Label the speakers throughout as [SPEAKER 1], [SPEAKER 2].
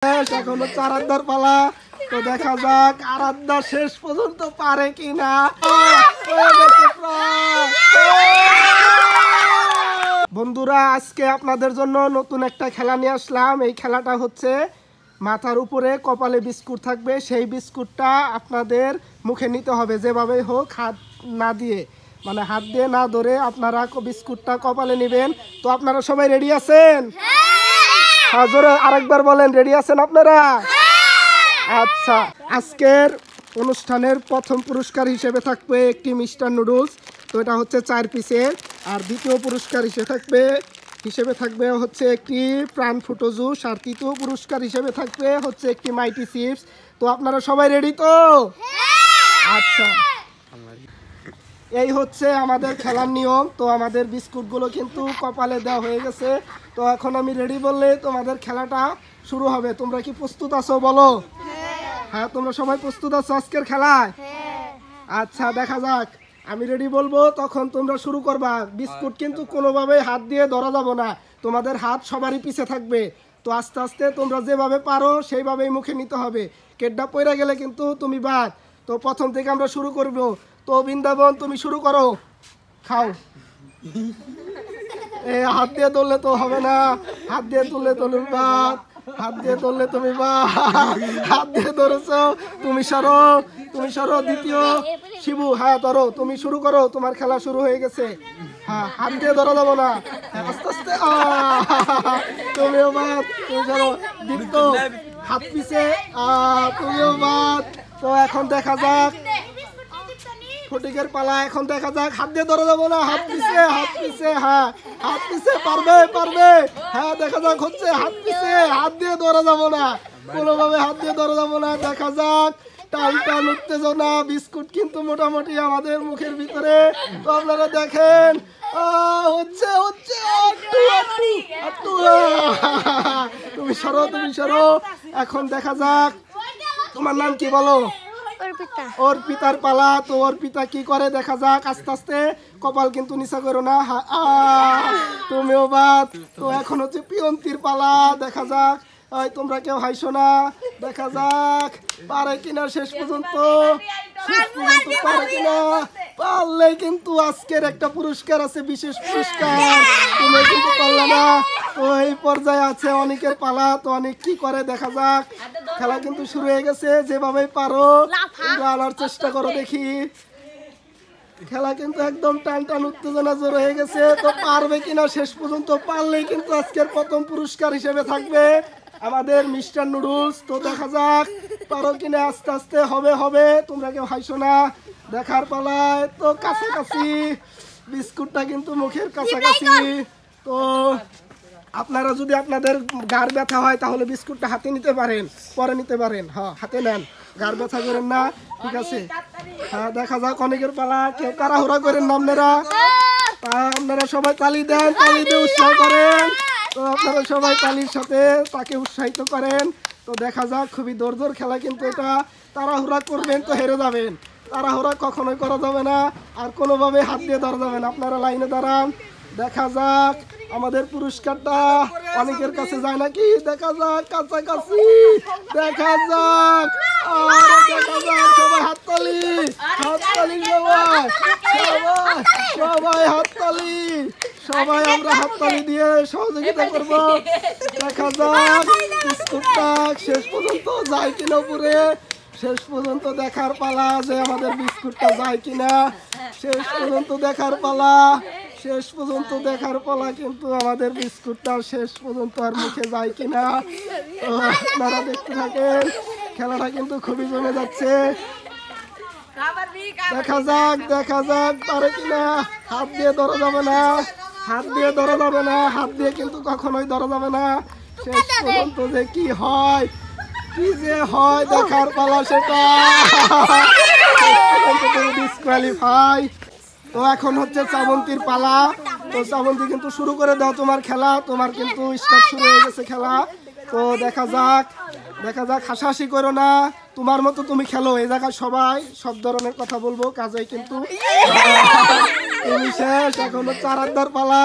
[SPEAKER 1] এখন হচ্ছে আরাধ্যার পালা। তো দেখা যাক আরাধ্যা শেষ পর্যন্ত পারে কিনা। বন্ধুরা, আজকে আপনাদের জন্য নতুন একটা খেলা নিয়ে আসলাম। এই খেলাটা হচ্ছে মাথার উপরে কপালে বিস্কুট থাকবে, সেই বিস্কুটটা আপনাদের মুখে নিতে হবে যেভাবে হোক, হাত না দিয়ে, মানে হাত দিয়ে না ধরে আপনারা বিস্কুটটা কপালে নেবেন। তো আপনারা সবাই রেডি আছেন? হ্যাঁ, জোরে আরেকবার বলেন, রেডি আছেন আপনারা? আচ্ছা, আজকের অনুষ্ঠানের প্রথম পুরস্কার হিসেবে থাকবে একটি মিস্টার নুডলস। তো এটা হচ্ছে 4 পিসের। আর দ্বিতীয় পুরস্কার হিসেবে থাকবে হচ্ছে একটি প্রাণ ফুটো জুস। আর তৃতীয় পুরস্কার হিসেবে থাকবে হচ্ছে একটি মাইটি চিপস। তো আপনারা সবাই রেডি তো? আচ্ছা, এই হচ্ছে আমাদের খেলার নিয়ম। তো আমাদের বিস্কুটগুলো কিন্তু কপালে দেওয়া হয়ে গেছে। তো এখন আমি রেডি বললে তোমাদের খেলাটা শুরু হবে। তোমরা কি প্রস্তুত আছো বলো? হ্যাঁ, তোমরা সবাই প্রস্তুত আছো আজকের খেলায়? আচ্ছা, দেখা যাক। আমি রেডি বলবো, তখন তোমরা শুরু করবা। বিস্কুট কিন্তু কোনোভাবে হাত দিয়ে ধরা যাবে না, তোমাদের হাত সবারই পিছে থাকবে। তো আস্তে আস্তে তোমরা যেভাবে পারো সেইভাবেই মুখে নিতে হবে। কেডটা পড়ে গেলে কিন্তু তুমি বাদ। তো প্রথম থেকে আমরা শুরু করব। তো বৃন্দাবন, তুমি শুরু করো, খাও। হাত দিয়ে ধরলে তো হবে না, হাত দিয়ে তুললে তুমি বাদ, হাত দিয়ে ধরলে তুমি বাদ, হাত দিয়ে ধরেছো, তুমি সরো। দ্বিতীয় শিবু, হ্যাঁ ধরো, তুমি শুরু করো, তোমার খেলা শুরু হয়ে গেছে। হ্যাঁ, হাত দিয়ে ধরা যাবো না, আস্তে আস্তে। তুমিও বাদ, তুমি সরো। দীপ্ত, হাত পিছে, তুমিও বাদ। তো এখন দেখা যাক ফটিকের পালা। এখন দেখা যাক, হাত দিয়ে ধরা যাবো না, হাত পিছে। হ্যাঁ, হাত পিছে, পারবে। হ্যাঁ, দেখা যাক হচ্ছে হাত পিছে, হাত দিয়ে ধরা যাবো না, কোনোভাবে হাত দিয়ে ধরা যাবো না। দেখা যাক, টান উত্তেজনা। বিস্কুট কিন্তু মোটামুটি আমাদের মুখের ভিতরে। তো আপনারা দেখেন, হচ্ছে তুমি সরো। এখন দেখা যাক, তোমার নাম কি বলো? অর্পিতার পালা। তো অর্পিতা কি করে দেখা যাক। আস্তে আস্তে, কপাল কিন্তু নিচা করো না। তুমিও বাদ। তো এখন হচ্ছে পিয়ন্তির পালা। দেখা যাক, তোমরা কেউ হাইছো না। দেখা যাক পারে কিনা শেষ পর্যন্ত পারে কিনা। পারলেই কিন্তু আজকের একটা পুরস্কার আছে, বিশেষ পুরস্কার। তুমি কিন্তু পারলে না। তো এই পর্যায়ে আছে অনেকের পালা। তো অনেক কি করে দেখা যাক। খেলা কিন্তু শুরু হয়ে গেছে, যেভাবে পারো তোমরা আনার চেষ্টা করো, দেখি। খেলা কিন্তু একদম টান উত্তেজনা জোর হয়ে গেছে। তো পারবে কিনা শেষ পর্যন্ত। পারলেই কিন্তু আজকের প্রথম পুরস্কার হিসেবে থাকবে আমাদের মিস্টার নুডলস। তো দেখা যাক পারো কিনা। আস্তে আস্তে হবে। তোমরা কেউ হাইছো না। দেখার পালায়। তো কাছাকাছি, বিস্কুটটা কিন্তু মুখের কাছাকাছি। তো আপনারা যদি আপনাদের গাড় ব্যথা হয় তাহলে বিস্কুটটা হাতে নিতে পারেন, পরে নিতে পারেন। হ্যাঁ, হাতে নেন, গাড় ব্যথা করেন না, ঠিক আছে? হ্যাঁ, দেখা যাক অনেকের পালা। কেউ তাড়াহুড়া করেন না আপনারা। আপনারা সবাই তালি দেন, তালি দিয়ে উৎসাহ করেন। তো আপনারা সবাই তালির সাথে তাকে উৎসাহিত করেন। তো দেখা যাক, খুবই দৌড় খেলা কিন্তু এটা। তাড়াহুড়া করবেন তো হেরে যাবেন। তাড়াহুড়া কখনোই করা যাবে না, আর কোনোভাবে হাত দিয়ে ধরা যাবে না। আপনারা লাইনে দাঁড়ান। দেখা যাক আমাদের পুরস্কারটা অনেকের কাছে যায় নাকি। দেখা যাক কাছাকাছি। দেখা যাক সবাই হাততালি, সবাই হাততালি। সবাই আমরা হাততালি দিয়ে সহযোগিতা করব। দেখা যাক বিস্কুটটা শেষ পর্যন্ত যায় কিনা উপরে। শেষ পর্যন্ত দেখার পালা যে আমাদের বিস্কুটটা যায় কিনা। শেষ পর্যন্ত দেখার পালা কিন্তু আমাদের বিস্কুটটা শেষ পর্যন্ত আর মুখে যায় কিনা। তো আপনারা দেখতে থাকেন, খেলাটা কিন্তু খুবই জমে যাচ্ছে। দেখা যাক পারে কিনা। হাত দিয়ে ধরা যাবে না, হাত দিয়ে কিন্তু কখনোই ধরা যাবে না। শেষ পর্যন্ত যে কি যে হয় দেখার পালা সেটা। ডিসকুয়ালিফাই। তো এখন হচ্ছে শ্রাবন্তীর পালা। তো শ্রাবন্তী কিন্তু শুরু করে দাও তোমার খেলা। তোমার কিন্তু স্টার্ট শুরু হয়ে গেছে খেলা। তো দেখা যাক হাসাহাসি করো না, তোমার মতো তুমি খেলো। এই জায়গায় সবাই সব ধরনের কথা বলবো, কাজেই কিন্তু তুমি শেষ। এখন হচ্ছে আরাধ্যার পালা।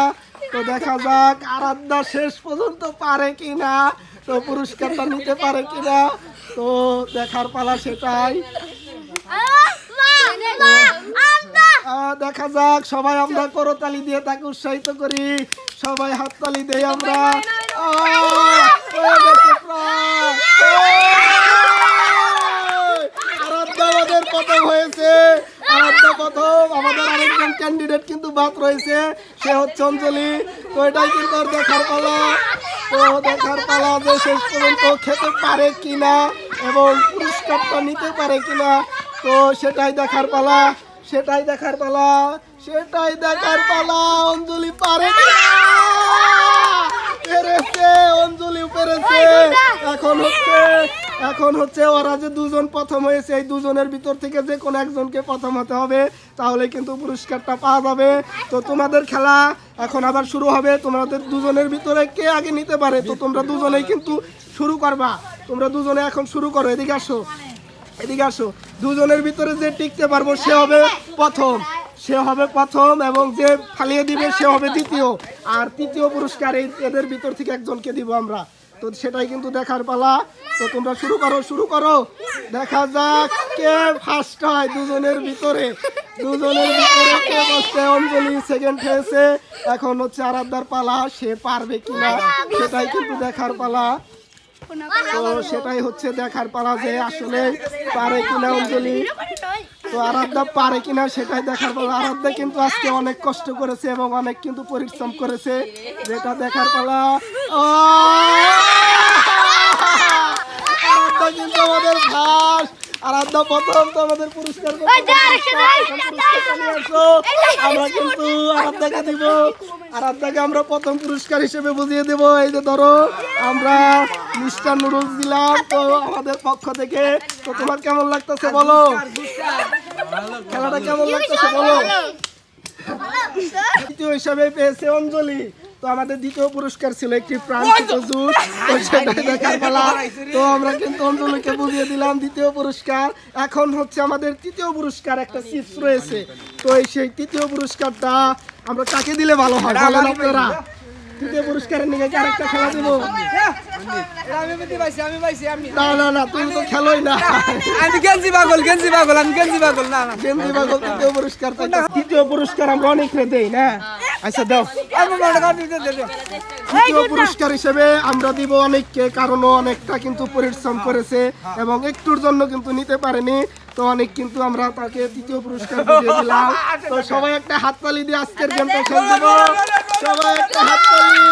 [SPEAKER 1] তো দেখা যাক আরাধ্যা শেষ পর্যন্ত পারে কিনা। তো পুরস্কারটা নিতে পারে কিনা, তো দেখার পালা সেটাই। দেখা যাক, সবাই আমরা করতালি দিয়ে তাকে উৎসাহিত করি, সবাই হাততালি দেই আমরা। আরাধ্যা আমাদের প্রথম হয়েছে, আরাধ্যা প্রথম। আমাদের আরেকজন ক্যান্ডিডেট কিন্তু বাদ রয়েছে, সে হচ্ছে অঞ্জলি। তো এটাই কিন্তু দেখার পালা, তো দেখার পালা যে শেষ পর্যন্ত খেতে পারে কিনা এবং পুরস্কারটা নিতে পারে কিনা, তো সেটাই দেখার পালা, সেটাই দেখার পালা, সেটাই দেখার পালা। অঞ্জলি পারে, পেরেছে, অঞ্জলি পেরেছে। এখন হচ্ছে ওরা যে দুজন প্রথম হয়েছে, এই দুজনের ভিতর থেকে যে কোনো একজনকে প্রথম হতে হবে, তাহলে কিন্তু পুরস্কারটা পাওয়া যাবে। তো তোমাদের খেলা এখন আবার শুরু হবে, তোমাদের দুজনের ভিতরে কে আগে নিতে পারে। তো তোমরা দুজনেই কিন্তু শুরু করবা, তোমরা দুজনে এখন শুরু করো। এদিকে আসো, এদিকে আসো। দুজনের ভিতরে যে টিকতে পারবো সে হবে প্রথম, সে হবে প্রথম, এবং যে ফালিয়ে দিবে সে হবে দ্বিতীয়। আর তৃতীয় পুরস্কার এদের ভিতর থেকে একজনকে দিব আমরা। তো সেটাই কিন্তু দেখার পালা। তো তোমরা শুরু করো, শুরু করো। দেখা যাক কে ফার্স্ট হয় দুজনের ভিতরে, দুজনের ভিতরে কে ফার্স্ট হয়। অঞ্জলি সেকেন্ড হয়েছে, এখন হচ্ছে আরাধ্যার পালা, সে পারবে কিনা সেটাই কিন্তু দেখার পালা। তো সেটাই হচ্ছে দেখার পালা যে আসলে পারে কিনা অঞ্জলি, তো আরাধ্যা পারে কিনা সেটাই দেখার পালা। আরাধ্যা কিন্তু আজকে অনেক কষ্ট করেছে এবং অনেক কিন্তু পরিশ্রম করেছে, যেটা দেখার পালা। আরাধ্যা কিন্তু আমাদের ফার্স্ট, আরাধ্যা প্রথম। তো আমাদের পুরস্কার আমরা কিন্তু আরাধ্যাকে দিব, আরাধ্যাকে আমরা প্রথম পুরস্কার হিসেবে বুঝিয়ে দেব। এই যে ধরো, আমরা মিস্টার নুডলস দিলাম তো আমাদের পক্ষ থেকে। তো তোমার কেমন লাগতেছে বলো, খেলাটা কেমন লাগতেছে বলো। দ্বিতীয় হিসাবে পেয়েছে অঞ্জলি। তো আমাদের দ্বিতীয় পুরস্কার ছিল একটি প্রাণচিত জুস, তো সেটাই দেখার পালা। তো আমরা কিন্তু অঞ্জলিকে বুঝিয়ে দিলাম দ্বিতীয় পুরস্কার। এখন হচ্ছে আমাদের তৃতীয় পুরস্কার একটা চিপস রয়েছে। তো সেই তৃতীয় পুরস্কারটা আমরা কাকে দিলে ভালো হয় বলেন আপনারা। তৃতীয় পুরস্কারের নিয়ে কি আরেকটা খেলা দিব? না না না, তুমি তো খেলোই না।
[SPEAKER 2] আমি গেঞ্জি পাগল, গেঞ্জি পাগল, আমি গেঞ্জি পাগল। না না,
[SPEAKER 1] গেঞ্জি পাগল তৃতীয় পুরস্কার। তৃতীয় পুরস্কার আমরা অনেক দেই না। আচ্ছা দাও, তৃতীয় পুরস্কার হিসেবে আমরা দিব অনেককে, কারণ অনেকটা কিন্তু পরিশ্রম করেছে এবং একটুর জন্য কিন্তু নিতে পারেনি। তো অনেক কিন্তু আমরা তাকে তৃতীয় পুরস্কার দিয়ে দিলাম। তো সবাই একটা হাততালি দিয়ে আজকের গেমটা খেলতে দেবো, সবাই একটা হাততালি।